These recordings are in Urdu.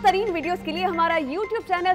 ترین ویڈیوز کے لیے ہمارا YouTube چینل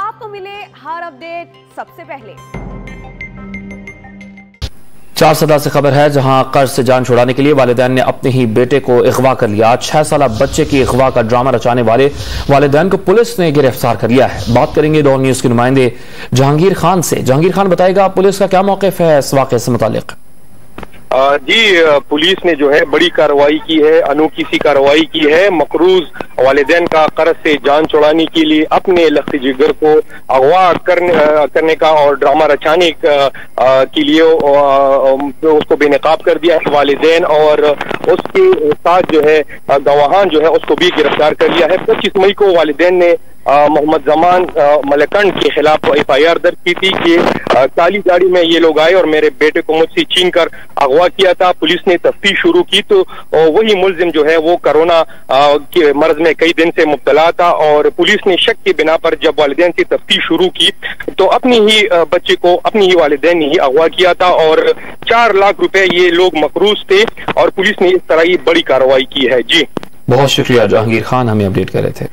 آپ کو ملے ہر اپڈیٹ سب سے پہلے۔ 4 صدا سے خبر ہے جہاں قرض سے جان چھڑانے کے لیے والدین نے اپنے ہی بیٹے کو اغوا کر لیا۔ 6 سالہ بچے کی اغوا کا ڈرامہ رچانے والے والدین کو پولیس نے گرفتار کر لیا ہے۔ بات کریں گے ڈون نیوز کے نمائندے جہانگیر خان سے۔ جہانگیر خان بتائے گا پولیس کا کیا موقف ہے اس واقعے سے متعلق؟ جی پولیس نے جو ہے بڑی کارروائی کی ہے، انوکھی سی کارروائی کی ہے۔ مقروض والدین کا قرض سے جان چھڑانے کے لیے اپنے لخت جگر کو اغوا کرنے کا اور ڈرامہ رچانے کے لیے اس کو بے نقاب کر دیا ہے والدین، اور اس کے ساتھ جو ہے گواہان جو ہے اس کو بھی گرفتار کر لیا ہے۔ 25 مئی کو والدین نے محمد زمان ملکنڈ کے خلاف FIR درج کی تھی کہ کالی گاڑی میں یہ لوگ آئے اور میرے بیٹے کو مجھ سے چھین کر اغوا کیا تھا۔ پولیس نے تفتیش شروع کی تو وہی ملزم جو ہے وہ کرونا کے مرض میں کئی دن سے مبتلا تھا، اور پولیس نے شک کی بنا پر جب والدین سے تفتیش شروع کی تو اپنی ہی بچے کو اپنی ہی والدین نے ہی اغوا کیا تھا، اور 4 لاکھ روپے یہ لوگ مقروض تھے، اور پولیس نے اس طرح ہی بڑی کارروائی کی ہے۔ جی بہت شکریہ جہانگیر خان، ہمیں اپڈیٹ کر رہے تھے۔